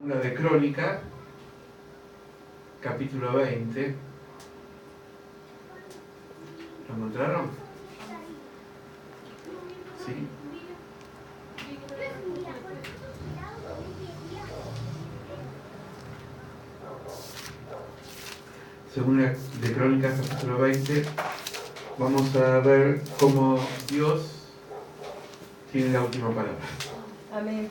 Una de Crónica, capítulo 20. ¿Lo encontraron? Sí. Segunda de Crónicas, capítulo 20, vamos a ver cómo Dios tiene la última palabra. Amén.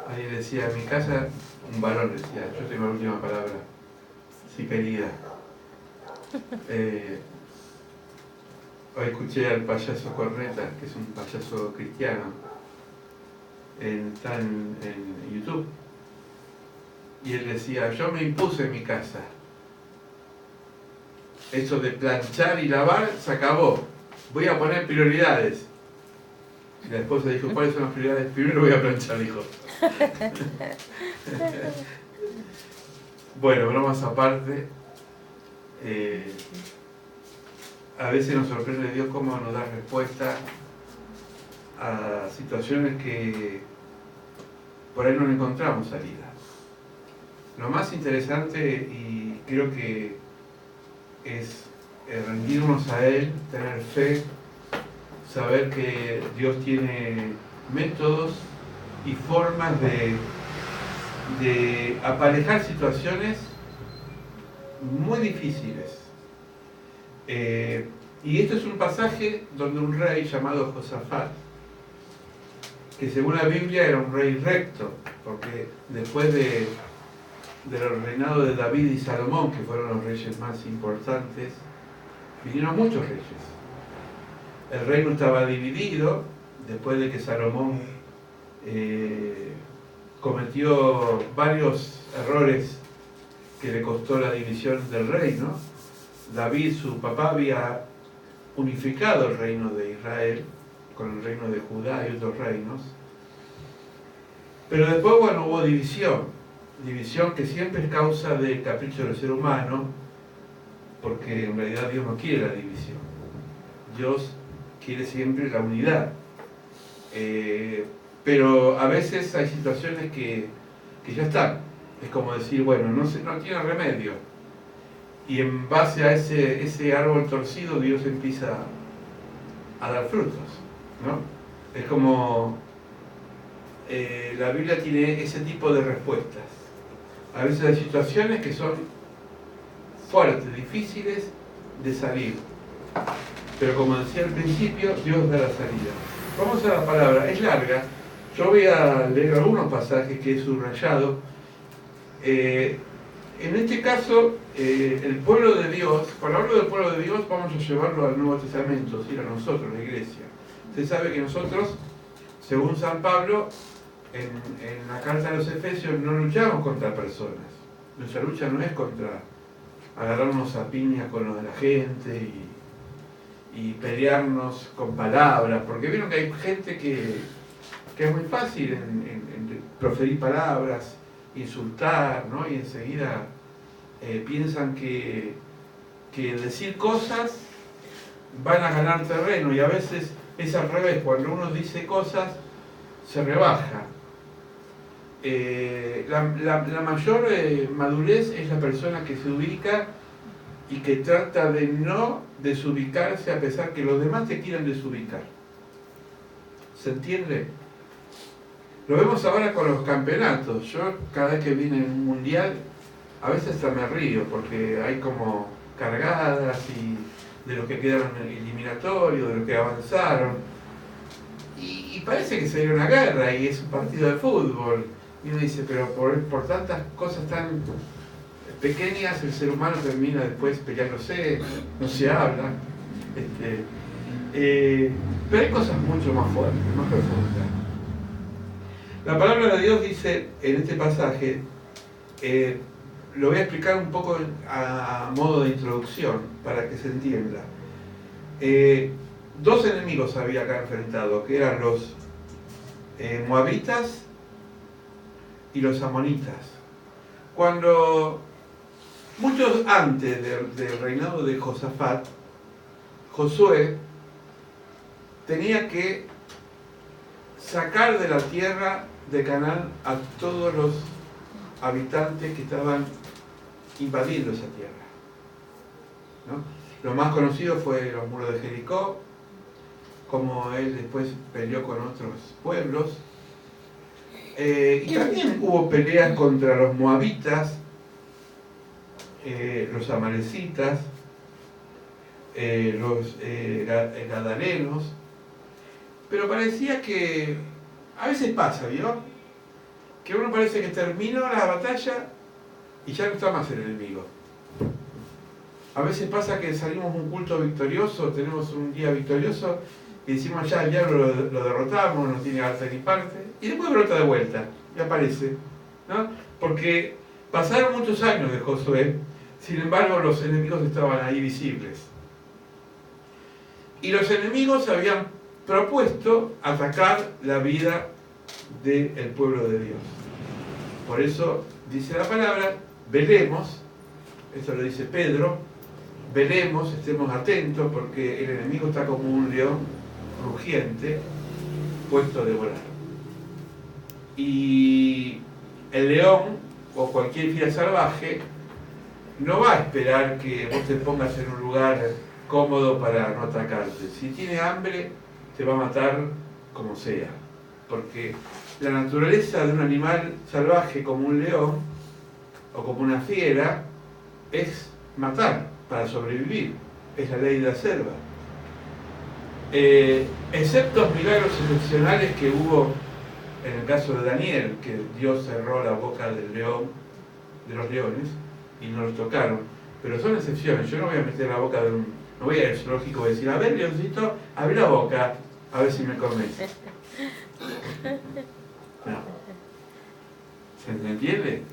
Alguien decía, en mi casa, un varón decía, yo tengo la última palabra. Sí, querida. Hoy escuché al payaso Corneta, que es un payaso cristiano, está en YouTube, y él decía, yo me impuse en mi casa. Eso de planchar y lavar se acabó. Voy a poner prioridades. Y la esposa dijo, ¿cuáles son las prioridades? Primero voy a planchar, dijo. Bueno, bromas aparte. A veces nos sorprende Dios cómo nos da respuesta a situaciones que por ahí no encontramos salida. Lo más interesante, y creo que es rendirnos a Él, tener fe, saber que Dios tiene métodos y formas de aparejar situaciones muy difíciles. Y esto es un pasaje donde un rey llamado Josafat, que según la Biblia era un rey recto, porque después del reinado de David y Salomón, que fueron los reyes más importantes, vinieron muchos reyes. El reino estaba dividido después de que Salomón cometió varios errores que le costó la división del reino. David, su papá, había unificado el reino de Israel con el reino de Judá y otros reinos. Pero después, bueno, hubo división que siempre es causa del capricho del ser humano, porque en realidad Dios no quiere la división. Dios quiere siempre la unidad. Pero a veces hay situaciones que ya están. Es como decir, bueno, no tiene remedio. Y en base a ese árbol torcido, Dios empieza a dar frutos, ¿no? Es como la Biblia tiene ese tipo de respuestas. A veces hay situaciones que son fuertes, difíciles de salir. Pero como decía al principio, Dios da la salida. Vamos a la palabra, es larga. Yo voy a leer algunos pasajes que he subrayado. En este caso, el pueblo de Dios, cuando hablo del pueblo de Dios, vamos a llevarlo al Nuevo Testamento, es decir, a nosotros, la iglesia. Usted sabe que nosotros, según San Pablo, en la carta de los Efesios, no luchamos contra personas. Nuestra lucha no es contra agarrarnos a piñas con lo de la gente y pelearnos con palabras, porque vieron que hay gente que es muy fácil en proferir palabras, insultar, ¿no? Y enseguida piensan que decir cosas van a ganar terreno, y a veces es al revés. Cuando uno dice cosas se rebaja. La mayor madurez es la persona que se ubica y que trata de no desubicarse a pesar que los demás te quieran desubicar. ¿Se entiende? Lo vemos ahora con los campeonatos. Yo cada vez que viene un mundial, a veces hasta me río, porque hay como cargadas y de los que quedaron en el eliminatorio, de los que avanzaron. Y parece que sería una guerra y es un partido de fútbol. Y uno dice, pero por tantas cosas tan pequeñas el ser humano termina después peleándose, no se habla. Pero hay cosas mucho más fuertes, más profundas. La palabra de Dios dice en este pasaje, lo voy a explicar un poco a modo de introducción para que se entienda. Dos enemigos había acá enfrentados, que eran los moabitas y los amonitas. Cuando, muchos antes del reinado de sacar de la tierra de Canaán a todos los habitantes que estaban invadiendo esa tierra, ¿no? Lo más conocido fue los muros de Jericó, como él después peleó con otros pueblos. Y también hubo peleas contra los moabitas, los amalecitas, los gadarenos. Pero parecía que, a veces pasa, ¿vio? Que uno parece que terminó la batalla y ya no está más el enemigo. A veces pasa que salimos un culto victorioso, tenemos un día victorioso y decimos ya el diablo lo derrotamos, no tiene alta ni parte, y después brota de vuelta y aparece, ¿no? Porque pasaron muchos años de Josué, sin embargo los enemigos estaban ahí visibles. Y los enemigos habían propuesto atacar la vida del pueblo de Dios. Por eso dice la palabra, velemos, esto lo dice Pedro, velemos, estemos atentos, porque el enemigo está como un león rugiente, puesto a devorar. Y el león, o cualquier fiera salvaje, no va a esperar que vos te pongas en un lugar cómodo para no atacarte. Si tiene hambre, te va a matar como sea. Porque la naturaleza de un animal salvaje como un león, o como una fiera, es matar para sobrevivir. Es la ley de la selva. Excepto milagros excepcionales que hubo en el caso de Daniel, que Dios cerró la boca del león, de los leones, y no los tocaron. Pero son excepciones. Yo no voy a meter la boca de un... No voy al zoológico y decir, a ver, leoncito, abre la boca, a ver si me comes. No. ¿Se entiende?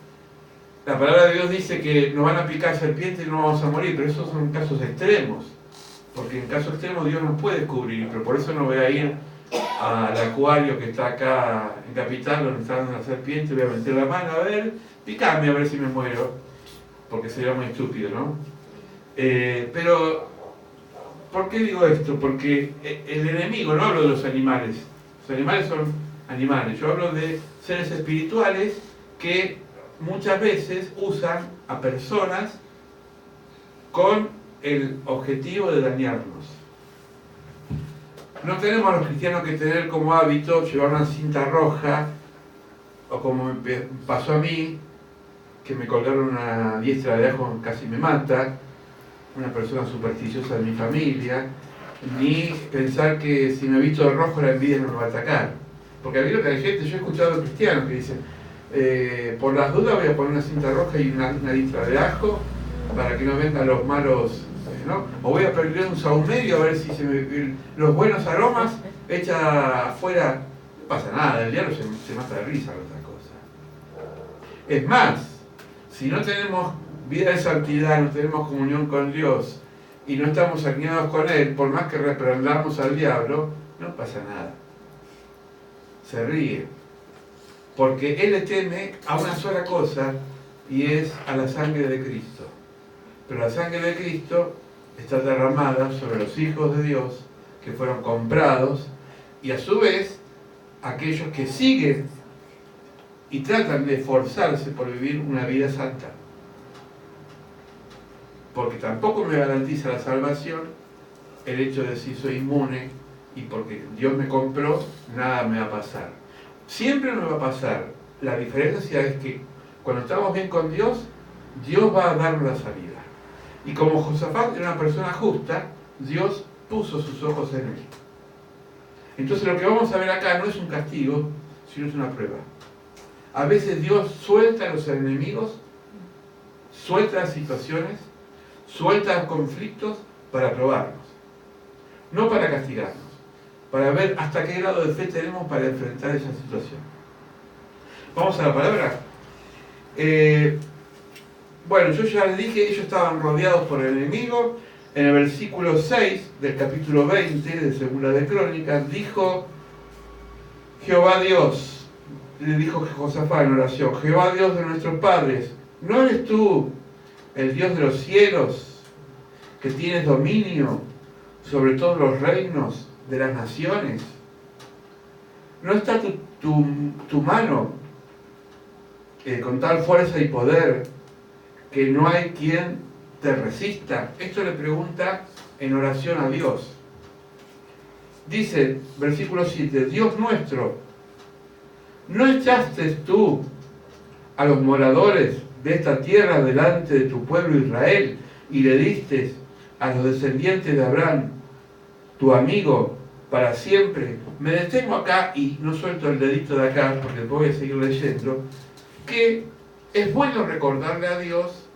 La palabra de Dios dice que nos van a picar serpientes y no vamos a morir, pero esos son casos extremos. Porque en casos extremos Dios nos puede cubrir, pero por eso no voy a ir al acuario que está acá en Capital, donde está una serpiente, voy a meter la mano, a ver, picame a ver si me muero, porque sería muy estúpido, ¿no? Pero, ¿por qué digo esto? Porque el enemigo, no hablo de los animales, los animales son animales, yo hablo de seres espirituales que muchas veces usan a personas con el objetivo de dañarnos. No tenemos los cristianos que tener como hábito llevar una cinta roja, o como me pasó a mí, que me colgaron una diestra de ajo, casi me mata, una persona supersticiosa de mi familia, ni pensar que si me visto de rojo la envidia no me va a atacar. Porque a mí lo que hay gente, yo he escuchado cristianos que dicen, por las dudas voy a poner una cinta roja y una diestra de ajo para que no vengan los malos, ¿no? O voy a perder un saumerio a ver si los buenos aromas echa afuera, no pasa nada, el diablo se mata de risa con otras cosas. Es más, si no tenemos vida de santidad, no tenemos comunión con Dios y no estamos alineados con Él, por más que reprendamos al diablo, no pasa nada. Se ríe. Porque Él le teme a una sola cosa y es a la sangre de Cristo. Pero la sangre de Cristo está derramada sobre los hijos de Dios que fueron comprados y a su vez aquellos que siguen y tratan de esforzarse por vivir una vida santa. Porque tampoco me garantiza la salvación el hecho de si soy inmune y porque Dios me compró, nada me va a pasar. Siempre me va a pasar. La diferencia es que cuando estamos bien con Dios, Dios va a darnos la salida. Y como Josafat era una persona justa, Dios puso sus ojos en él. Entonces lo que vamos a ver acá no es un castigo, sino es una prueba. A veces Dios suelta a los enemigos, suelta las situaciones, suelta los conflictos para probarnos. No para castigarnos, para ver hasta qué grado de fe tenemos para enfrentar esa situación. Vamos a la palabra. Bueno, yo ya les dije, ellos estaban rodeados por el enemigo. En el versículo 6 del capítulo 20 de Segunda de Crónicas, dijo Jehová Dios, le dijo Josafat en oración, Jehová Dios de nuestros padres, ¿no eres tú el Dios de los cielos, que tienes dominio sobre todos los reinos de las naciones? ¿No está tu mano con tal fuerza y poder que no hay quien te resista? Esto le pregunta en oración a Dios. Dice, versículo 7, Dios nuestro, ¿no echaste tú a los moradores de esta tierra delante de tu pueblo Israel y le diste a los descendientes de Abraham, tu amigo, para siempre? Me detengo acá y no suelto el dedito de acá porque voy a seguir leyendo, que es bueno recordarle a Dios,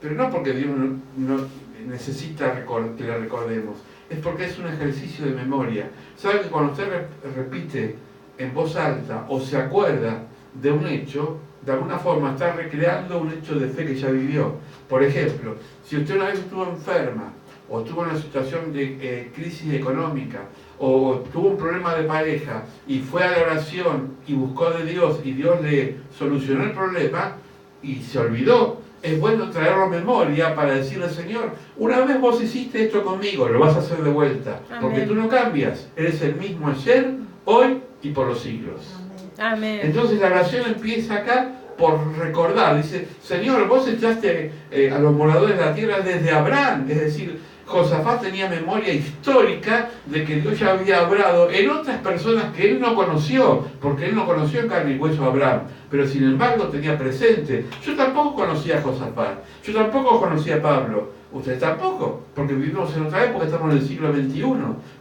pero no porque Dios no necesita que le recordemos, es porque es un ejercicio de memoria. ¿Sabe que cuando usted repite en voz alta o se acuerda de un hecho, de alguna forma está recreando un hecho de fe que ya vivió? Por ejemplo, si usted una vez estuvo enferma, o tuvo una situación de crisis económica, o tuvo un problema de pareja, y fue a la oración y buscó de Dios, y Dios le solucionó el problema, y se olvidó, es bueno traerlo a memoria para decirle, Señor, una vez vos hiciste esto conmigo, lo vas a hacer de vuelta, porque tú no cambias, eres el mismo ayer, hoy y por los siglos. Amén. Entonces la oración empieza acá por recordar, dice, Señor, vos echaste a los moradores de la tierra desde Abraham, es decir, Josafat tenía memoria histórica de que Dios ya había obrado en otras personas que él no conoció, porque él no conoció en carne y hueso a Abraham, pero sin embargo tenía presente. Yo tampoco conocía a Josafat, yo tampoco conocía a Pablo, ustedes tampoco, porque vivimos en otra época, estamos en el siglo XXI,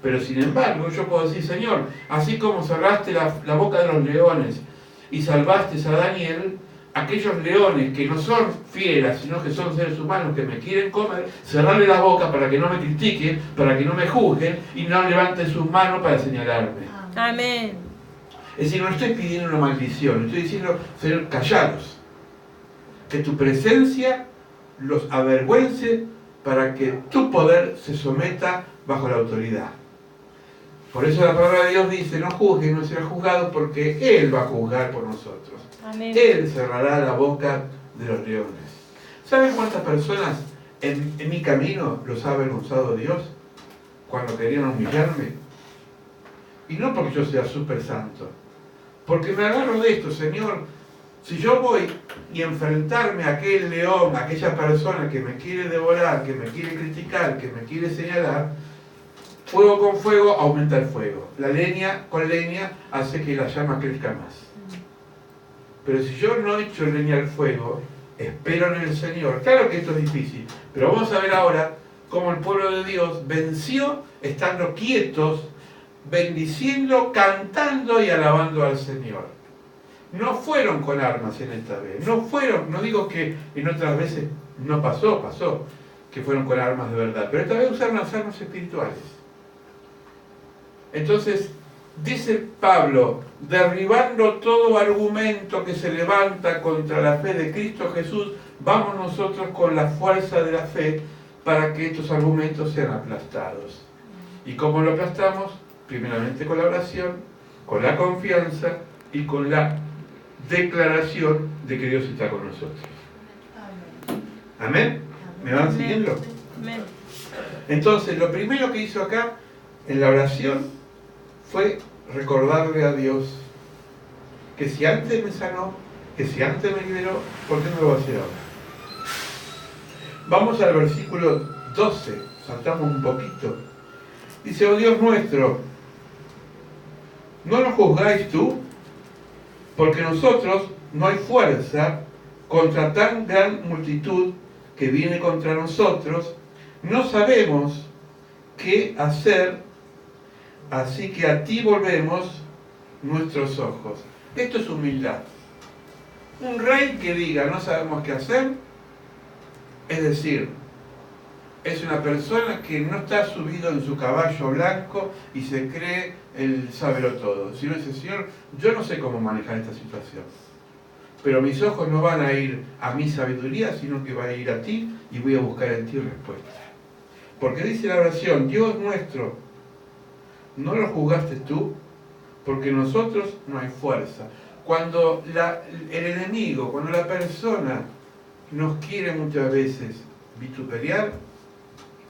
pero sin embargo yo puedo decir, Señor, así como cerraste la boca de los leones y salvaste a Daniel, aquellos leones que no son fieras, sino que son seres humanos que me quieren comer, cerrarle la boca para que no me critiquen, para que no me juzguen y no levanten sus manos para señalarme. Amén. Es decir, no estoy pidiendo una maldición, estoy diciendo, Señor, callados. Que tu presencia los avergüence para que tu poder se someta bajo la autoridad. Por eso la palabra de Dios dice, no juzguen, no serán juzgados, porque Él va a juzgar por nosotros. Amén. Él cerrará la boca de los leones. ¿Saben cuántas personas en mi camino los ha avergonzado Dios cuando querían humillarme? Y no porque yo sea súper santo, porque me agarro de esto, Señor. Si yo voy y enfrentarme a aquel león, a aquella persona que me quiere devorar, que me quiere criticar, que me quiere señalar, fuego con fuego aumenta el fuego. La leña con leña hace que la llama crezca más. Pero si yo no echo leña al fuego, espero en el Señor. Claro que esto es difícil, pero vamos a ver ahora cómo el pueblo de Dios venció estando quietos, bendiciendo, cantando y alabando al Señor. No fueron con armas en esta vez, no digo que en otras veces no pasó que fueron con armas de verdad, pero esta vez usaron las armas espirituales. Entonces, dice Pablo, derribando todo argumento que se levanta contra la fe de Cristo Jesús, vamos nosotros con la fuerza de la fe para que estos argumentos sean aplastados. ¿Y cómo lo aplastamos? Primeramente con la oración, con la confianza y con la declaración de que Dios está con nosotros. ¿Amén? ¿Me van siguiendo? Amén. Entonces, lo primero que hizo acá en la oración fue recordarle a Dios que si antes me sanó, que si antes me liberó, ¿por qué no lo va a hacer ahora? Vamos al versículo 12, saltamos un poquito. Dice, oh Dios nuestro, ¿no nos juzgáis tú? Porque nosotros no hay fuerza contra tan gran multitud que viene contra nosotros, no sabemos qué hacer, así que a ti volvemos nuestros ojos. Esto es humildad. Un rey que diga no sabemos qué hacer, es decir, es una persona que no está subido en su caballo blanco y se cree el sábelo todo, sino dice, Señor, yo no sé cómo manejar esta situación, pero mis ojos no van a ir a mi sabiduría, sino que van a ir a ti y voy a buscar en ti respuesta. Porque dice la oración, Dios nuestro, ¿no lo juzgaste tú? Porque nosotros no hay fuerza. Cuando el enemigo, cuando la persona nos quiere muchas veces vituperiar,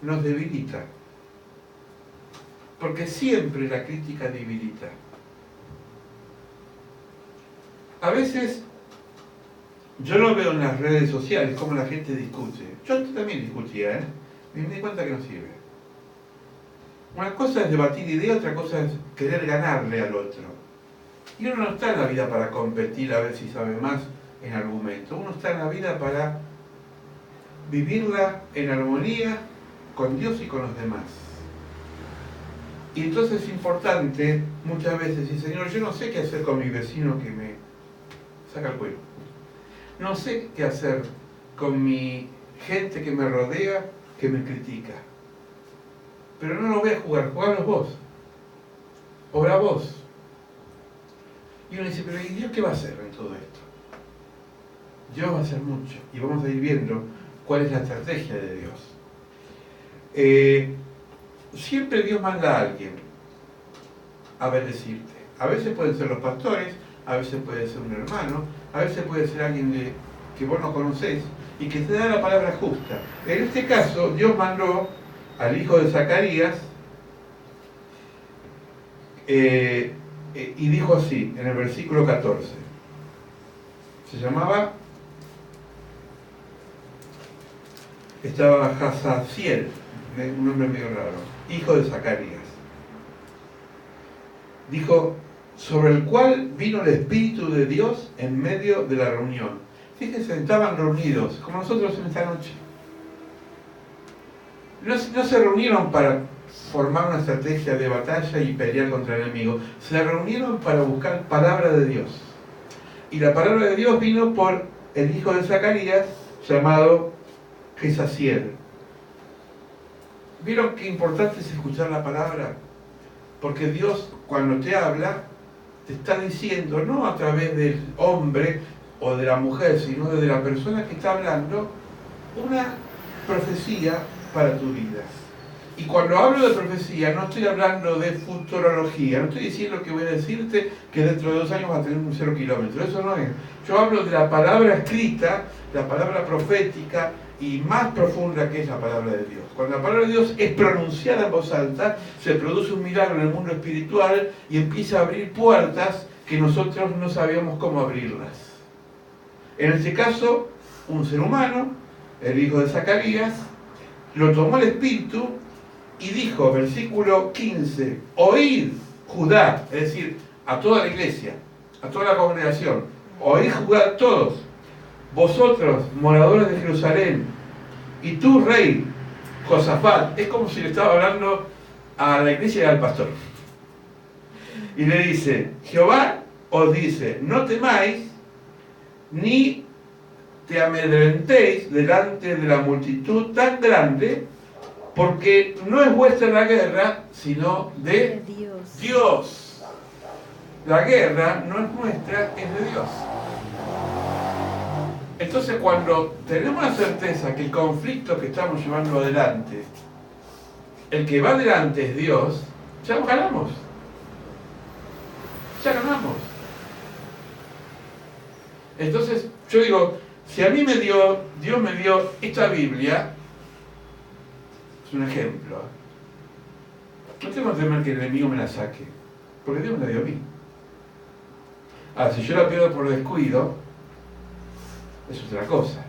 nos debilita. Porque siempre la crítica debilita. A veces yo lo veo en las redes sociales, cómo la gente discute. Yo antes también discutía, y me di cuenta que no sirve. Una cosa es debatir ideas, otra cosa es querer ganarle al otro. Y uno no está en la vida para competir a ver si sabe más en argumento. Uno está en la vida para vivirla en armonía con Dios y con los demás. Y entonces es importante muchas veces decir, Señor, yo no sé qué hacer con mi vecino que me saca el cuello. No sé qué hacer con mi gente que me rodea, que me critica. Pero no lo voy a jugar, jugalo vos. Obra vos. Y uno dice, pero ¿y Dios qué va a hacer en todo esto? Dios va a hacer mucho. Y vamos a ir viendo cuál es la estrategia de Dios. Siempre Dios manda a alguien a bendecirte. A veces pueden ser los pastores, a veces puede ser un hermano, a veces puede ser alguien que vos no conocés y que te da la palabra justa. En este caso, Dios mandó al hijo de Zacarías y dijo así, en el versículo 14. Estaba Jazaziel, un nombre medio raro, hijo de Zacarías. Dijo, sobre el cual vino el Espíritu de Dios en medio de la reunión. Fíjense, estaban reunidos, como nosotros en esta noche. No se reunieron para formar una estrategia de batalla y pelear contra el enemigo. Se reunieron para buscar palabra de Dios. Y la palabra de Dios vino por el hijo de Zacarías, llamado Jazaziel. ¿Vieron qué importante es escuchar la palabra? Porque Dios, cuando te habla, te está diciendo, no a través del hombre o de la mujer, sino de la persona que está hablando, una profecía para tu vida. Y cuando hablo de profecía, no estoy hablando de futurología, no estoy diciendo que voy a decirte que dentro de 2 años vas a tener un 0 kilómetro, eso no es. Yo hablo de la palabra escrita, la palabra profética y más profunda que es la palabra de Dios. Cuando la palabra de Dios es pronunciada en voz alta, se produce un milagro en el mundo espiritual y empieza a abrir puertas que nosotros no sabíamos cómo abrirlas. En este caso, un ser humano, el hijo de Zacarías, lo tomó el Espíritu y dijo, versículo 15, oíd Judá, es decir, a toda la iglesia, a toda la congregación, oíd Judá todos, vosotros, moradores de Jerusalén, y tú, rey, Josafat. Es como si le estaba hablando a la iglesia y al pastor. Y le dice, Jehová os dice, no temáis, ni te amedrentéis delante de la multitud tan grande, porque no es vuestra la guerra, sino de Dios. La guerra no es nuestra, es de Dios. Entonces, cuando tenemos la certeza que el conflicto que estamos llevando adelante, el que va adelante es Dios, ya ganamos. Ya ganamos. Entonces, yo digo, si a mí Dios me dio esta Biblia, es un ejemplo. No tengo que temer que el enemigo me la saque, porque Dios me la dio a mí. Ahora, si yo la pierdo por descuido, es otra cosa.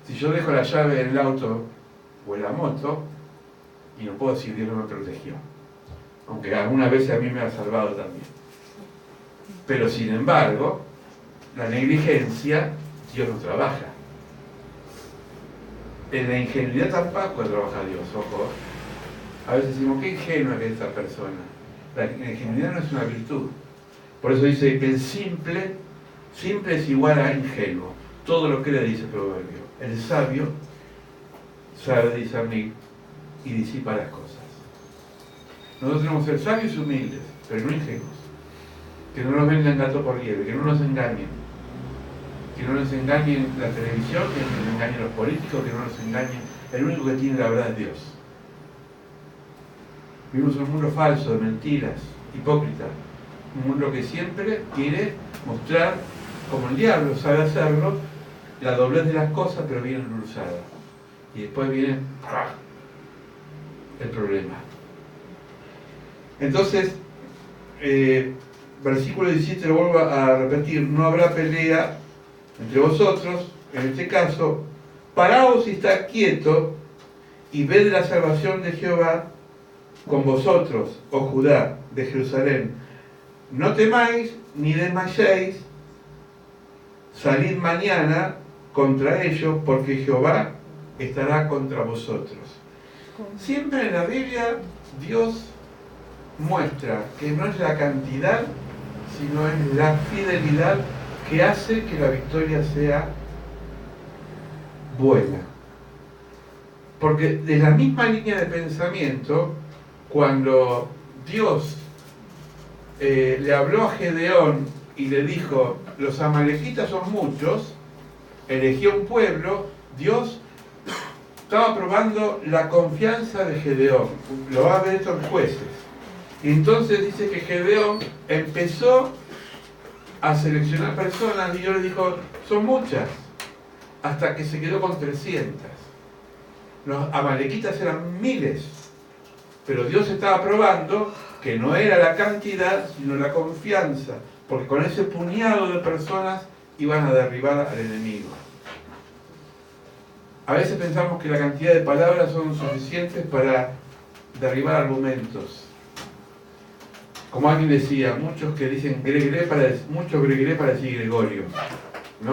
Si yo dejo la llave en el auto o en la moto, y no puedo decir Dios no me protegió, aunque algunas veces a mí me ha salvado también. Pero sin embargo, la negligencia, Dios no trabaja. En la ingenuidad tampoco trabaja Dios, ojo. A veces decimos, qué ingenua que es esta persona. La ingenuidad no es una virtud. Por eso dice que el simple es igual a ingenuo. Todo lo que le dice el proverbio. El sabio sabe discernir y disipa las cosas. Nosotros tenemos que ser sabios y humildes, pero no ingenuos. Que no nos vendan gato por liebre, que no nos engañen. Que no nos engañen la televisión, que no nos engañen los políticos, que no nos engañen. El único que tiene la verdad es Dios. Vivimos en un mundo falso, de mentiras, hipócrita. Un mundo que siempre quiere mostrar, como el diablo sabe hacerlo, la doblez de las cosas, pero bien endulzada. Y después viene el problema. Entonces, versículo 17 lo vuelvo a repetir, no habrá pelea entre vosotros, en este caso, paraos y estad quieto y ved la salvación de Jehová con vosotros, oh Judá, de Jerusalén. No temáis ni desmayéis, salid mañana contra ellos, porque Jehová estará contra vosotros. Siempre en la Biblia Dios muestra que no es la cantidad, sino es la fidelidad que hace que la victoria sea buena. Porque de la misma línea de pensamiento, cuando Dios le habló a Gedeón y le dijo, los amalequitas son muchos, eligió un pueblo, Dios estaba probando la confianza de Gedeón. Lo va a ver esto en Jueces. Y entonces dice que Gedeón empezó a seleccionar personas y Dios le dijo, son muchas, hasta que se quedó con 300. Los amalequitas eran miles, pero Dios estaba probando que no era la cantidad, sino la confianza, porque con ese puñado de personas iban a derribar al enemigo. A veces pensamos que la cantidad de palabras son suficientes para derribar argumentos. Como alguien decía, muchos que dicen mucho gregueré para decir Gregorio, ¿no?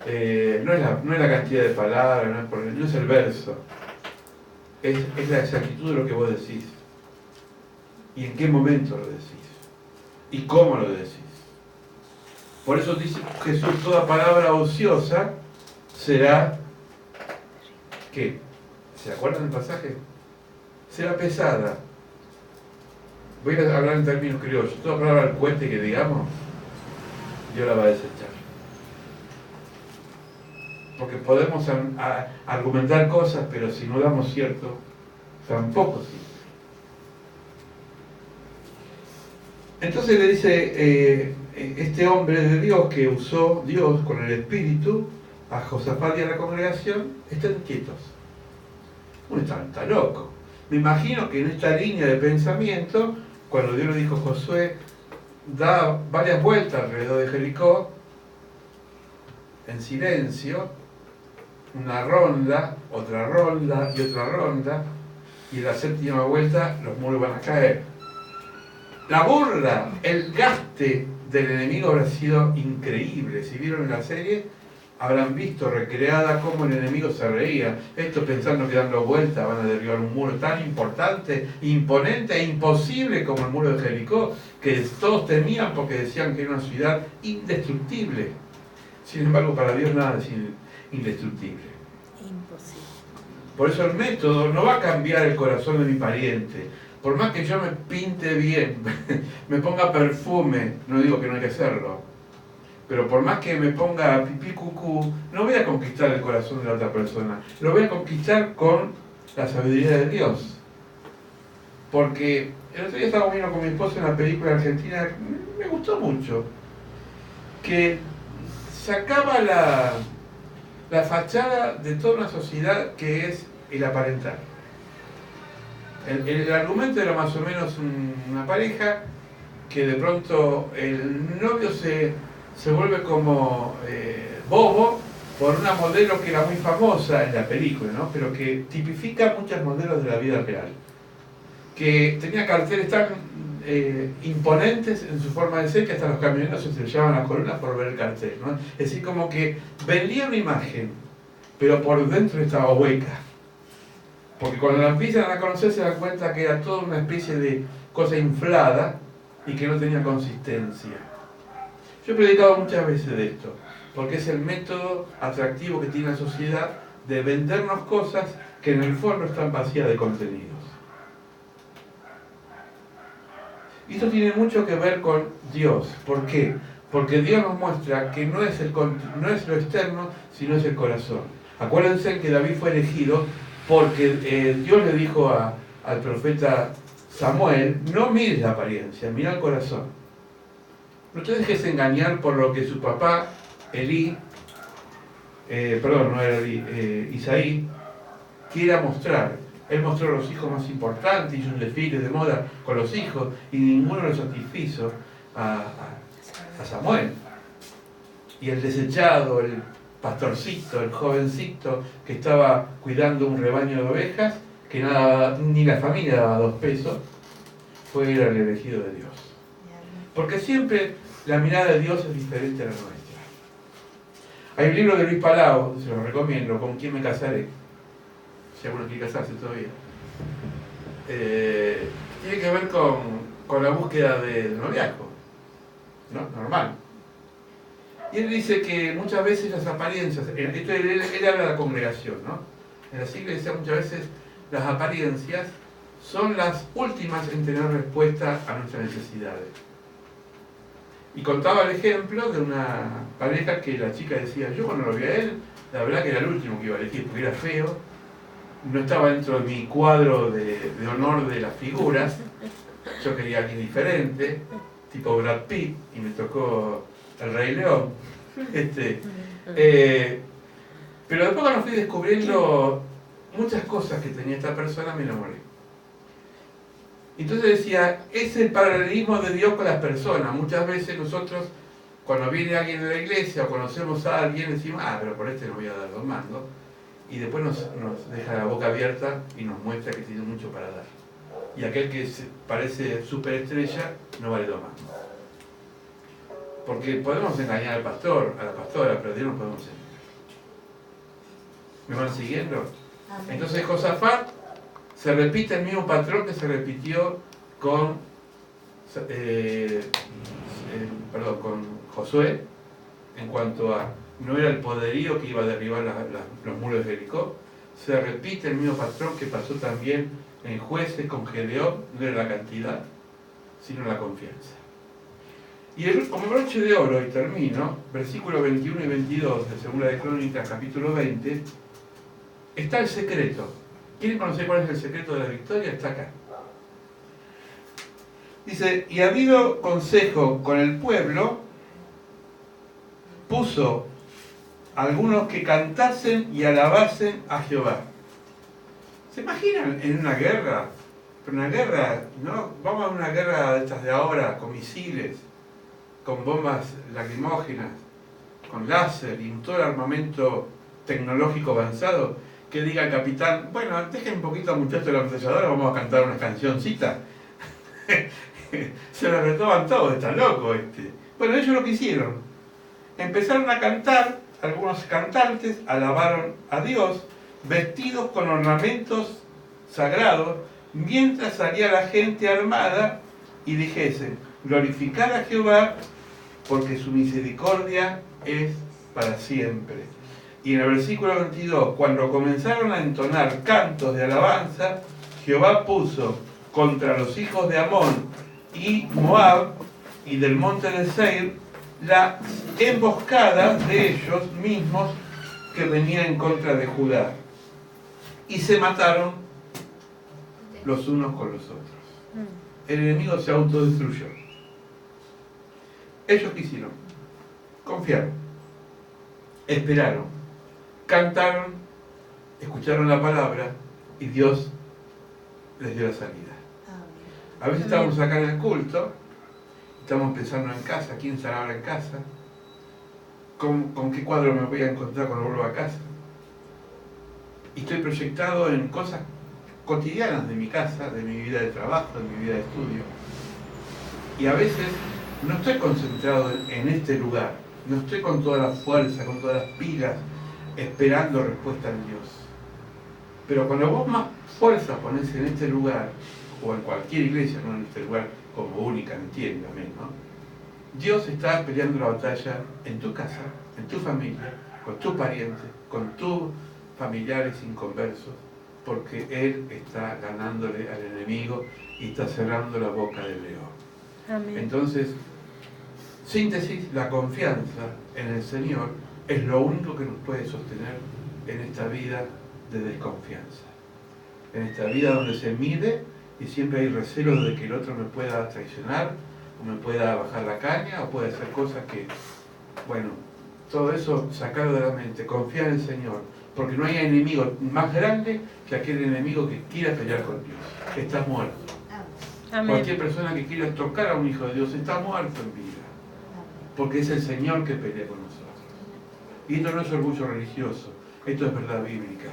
No es la cantidad de palabras, no es el verso, es la exactitud de lo que vos decís. Y en qué momento lo decís. Y cómo lo decís. Por eso dice Jesús, toda palabra ociosa será, ¿qué? ¿Se acuerdan del pasaje? Será pesada. Voy a hablar en términos criollos. Toda palabra al cuente que digamos, Dios la va a desechar. Porque podemos argumentar cosas, pero si no damos cierto, tampoco sirve. Entonces le dice este hombre de Dios que usó Dios con el Espíritu a Josafat y a la congregación, estén quietos. Uno está loco. Me imagino que en esta línea de pensamiento, cuando Dios le dijo a Josué, da varias vueltas alrededor de Jericó, en silencio, una ronda, otra ronda y otra ronda, y en la séptima vuelta los muros van a caer. La burla, el gaste del enemigo habrá sido increíble. Si vieron la serie, habrán visto recreada cómo el enemigo se reía. Esto pensando que dando vueltas van a derribar un muro tan importante, imponente e imposible como el muro de Jericó, que todos temían porque decían que era una ciudad indestructible. Sin embargo, para Dios nada es indestructible. Imposible. Por eso el método no va a cambiar el corazón de mi pariente. Por más que yo me pinte bien, me ponga perfume, no digo que no hay que hacerlo, pero por más que me ponga pipí cucú, no voy a conquistar el corazón de la otra persona, lo voy a conquistar con la sabiduría de Dios. Porque el otro día estaba viendo con mi esposa una película argentina que me gustó mucho, que sacaba la fachada de toda una sociedad que es el aparentar. El argumento era más o menos una pareja que de pronto el novio se vuelve como bobo por una modelo que era muy famosa en la película, ¿no? Pero que tipifica muchos modelos de la vida real. Que tenía carteles tan imponentes en su forma de ser que hasta los camioneros se estrellaban las columnas por ver el cartel, ¿no? Es decir, como que vendía una imagen, pero por dentro estaba hueca. Porque cuando la empiezan a conocer se dan cuenta que era toda una especie de cosa inflada y que no tenía consistencia. Yo he predicado muchas veces de esto, porque es el método atractivo que tiene la sociedad de vendernos cosas que en el fondo están vacías de contenidos. Y esto tiene mucho que ver con Dios. ¿Por qué? Porque Dios nos muestra que no es lo externo, sino es el corazón. Acuérdense que David fue elegido porque Dios le dijo al profeta Samuel, no mires la apariencia, mira el corazón. No te dejes engañar por lo que su papá, Isaí, quiera mostrar. Él mostró a los hijos más importantes, hizo un desfile de moda con los hijos y ninguno lo satisfizo. a Samuel. Y el desechado, el pastorcito, el jovencito que estaba cuidando un rebaño de ovejas, que nada, ni la familia daba 2 pesos, fue el elegido de Dios. Porque siempre la mirada de Dios es diferente a la nuestra. Hay un libro de Luis Palau, se lo recomiendo, ¿Con quién me casaré? Si alguno quiere casarse todavía. Tiene que ver con la búsqueda del noviazgo, ¿no? Normal. Y él dice que muchas veces las apariencias, él habla de la congregación, ¿no? En las iglesias muchas veces las apariencias son las últimas en tener respuesta a nuestras necesidades. Y contaba el ejemplo de una pareja que la chica decía, yo cuando lo vi a él, la verdad que era el último que iba a elegir, porque era feo, no estaba dentro de mi cuadro de honor de las figuras, yo quería a alguien diferente, tipo Brad Pitt, y me tocó el Rey León. Pero después cuando fui descubriendo muchas cosas que tenía esta persona, me enamoré. Entonces decía, es el paralelismo de Dios con las personas. Muchas veces nosotros, cuando viene alguien de la iglesia o conocemos a alguien, decimos, pero por este no voy a dar 2 mangos. Y después nos deja la boca abierta y nos muestra que tiene mucho para dar. Y aquel que parece superestrella no vale 2 mangos. Porque podemos engañar al pastor, a la pastora, pero Dios no podemos engañar. ¿Me van siguiendo? Entonces Josafat se repite el mismo patrón que se repitió con Josué, en cuanto a no era el poderío que iba a derribar los muros de Jericó. Se repite el mismo patrón que pasó también en Jueces con Gedeón, no era la cantidad, sino la confianza. Y como broche de oro, y termino, versículos 21 y 22 de 2 de Crónicas, capítulo 20, está el secreto. ¿Quieren conocer cuál es el secreto de la victoria? Está acá. Dice, y habido consejo con el pueblo, puso algunos que cantasen y alabasen a Jehová. ¿Se imaginan en una guerra? Pero una guerra, ¿no? Vamos a una guerra de estas de ahora, con misiles, con bombas lacrimógenas, con láser y todo el armamento tecnológico avanzado, que diga el capitán, bueno, dejen un poquito al muchacho de la ametralladora, vamos a cantar una cancioncita. Se lo retoman todos, está loco este. Bueno, ellos lo que hicieron, empezaron a cantar, algunos cantantes alabaron a Dios, vestidos con ornamentos sagrados, mientras salía la gente armada y dijesen, glorificad a Jehová, porque su misericordia es para siempre. Y en el versículo 22, cuando comenzaron a entonar cantos de alabanza, Jehová puso contra los hijos de Amón y Moab y del monte de Seir la emboscada de ellos mismos que venía en contra de Judá. Y se mataron los unos con los otros. El enemigo se autodestruyó. Ellos quisieron, confiaron, esperaron, cantaron, escucharon la palabra y Dios les dio la salida. A veces estamos acá en el culto, estamos pensando en casa, quién estará ahora en casa, con qué cuadro me voy a encontrar cuando vuelva a casa. Y estoy proyectado en cosas cotidianas de mi casa, de mi vida de trabajo, de mi vida de estudio. Y a veces no estoy concentrado en este lugar, no estoy con toda la fuerza, con todas las pilas, esperando respuesta en Dios. Pero cuando vos más fuerza pones en este lugar, o en cualquier iglesia, no en este lugar como única, entiéndame, ¿no? Dios está peleando la batalla en tu casa, en tu familia, con tus parientes, con tus familiares inconversos, porque Él está ganándole al enemigo y está cerrando la boca del león. Amén. Entonces, síntesis, la confianza en el Señor es lo único que nos puede sostener en esta vida de desconfianza. En esta vida donde se mide y siempre hay recelo de que el otro me pueda traicionar, o me pueda bajar la caña, o pueda hacer cosas que, bueno, todo eso sacarlo de la mente, confiar en el Señor, porque no hay enemigo más grande que aquel enemigo que quiera pelear con Dios. Estás muerto. Amén. Cualquier persona que quiera tocar a un hijo de Dios está muerto en vida, porque es el Señor que pelea con nosotros. Y esto no es orgullo religioso, esto es verdad bíblica,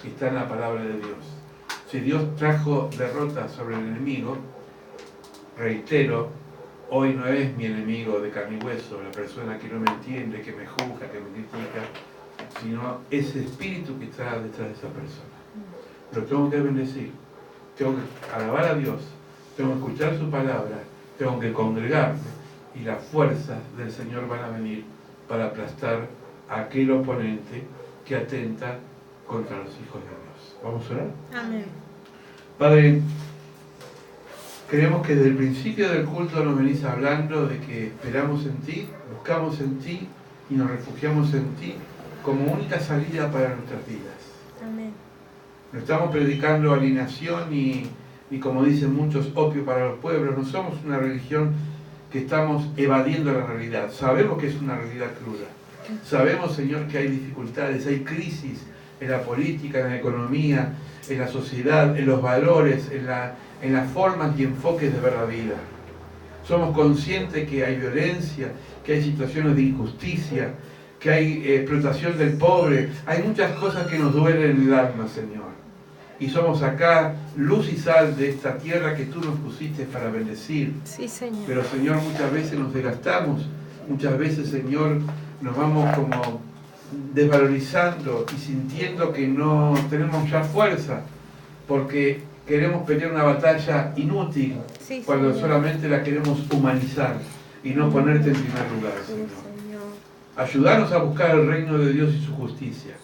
que está en la palabra de Dios. Si Dios trajo derrota sobre el enemigo, reitero, hoy no es mi enemigo de carne y hueso, la persona que no me entiende, que me juzga, que me critica, sino ese espíritu que está detrás de esa persona. Lo tengo que bendecir, tengo que alabar a Dios, tengo que escuchar su palabra, tengo que congregarme y las fuerzas del Señor van a venir para aplastar a aquel oponente que atenta contra los hijos de Dios. ¿Vamos a orar? Amén. Padre, creemos que desde el principio del culto nos venís hablando de que esperamos en ti, buscamos en ti y nos refugiamos en ti como única salida para nuestras vidas. Amén. No estamos predicando alineación ni como dicen muchos, opio para los pueblos. No somos una religión que estamos evadiendo la realidad. Sabemos que es una realidad cruda. Sabemos, Señor, que hay dificultades, hay crisis en la política, en la economía, en la sociedad, en los valores, en las formas y enfoques de ver la vida. Somos conscientes que hay violencia, que hay situaciones de injusticia, que hay explotación del pobre. Hay muchas cosas que nos duelen en el alma, Señor. Y somos acá luz y sal de esta tierra que tú nos pusiste para bendecir. Sí, Señor. Pero, Señor, muchas veces nos desgastamos, muchas veces, Señor, nos vamos como desvalorizando y sintiendo que no tenemos ya fuerza, porque queremos pelear una batalla inútil, Sí, cuando Señor. solamente la queremos humanizar y no ponerte en primer lugar, Sí, Señor. Señor. Ayúdanos a buscar el reino de Dios y su justicia.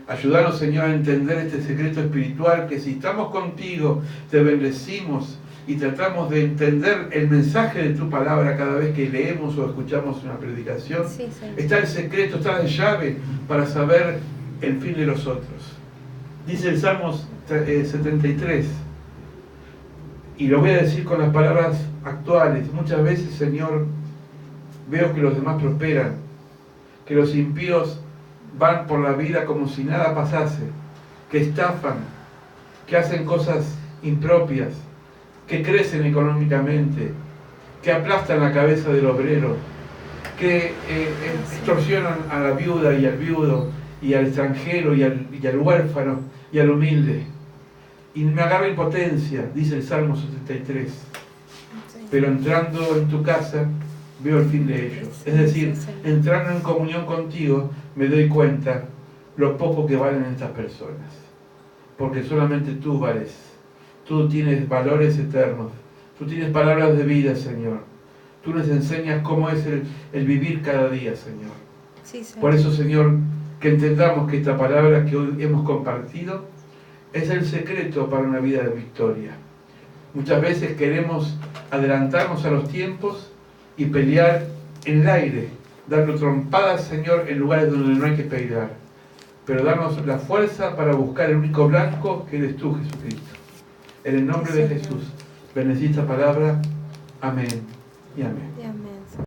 Ayúdanos, Señor, a entender este secreto espiritual, que si estamos contigo, te bendecimos y tratamos de entender el mensaje de tu palabra cada vez que leemos o escuchamos una predicación. Sí, Señor. Está el secreto, está la llave para saber el fin de los otros. Dice el Salmos 73, y lo voy a decir con las palabras actuales. Muchas veces, Señor, veo que los demás prosperan, que los impíos van por la vida como si nada pasase, que estafan, que hacen cosas impropias, que crecen económicamente, que aplastan la cabeza del obrero, que extorsionan a la viuda y al viudo, y al extranjero y al huérfano y al humilde. Y me agarra impotencia, dice el Salmo 73. Sí. Pero entrando en tu casa, veo el fin de ellos. Es decir, entrando en comunión contigo, me doy cuenta lo poco que valen estas personas. Porque solamente tú vales. Tú tienes valores eternos. Tú tienes palabras de vida, Señor. Tú nos enseñas cómo es el vivir cada día, Señor. Sí, Señor. Por eso, Señor, que entendamos que esta palabra que hoy hemos compartido es el secreto para una vida de victoria. Muchas veces queremos adelantarnos a los tiempos y pelear en el aire, dando trompadas, Señor, en lugares donde no hay que pelear. Pero darnos la fuerza para buscar el único blanco que eres tú, Jesucristo. En el nombre de Jesús, bendecí esta palabra. Amén y amén. Y amén.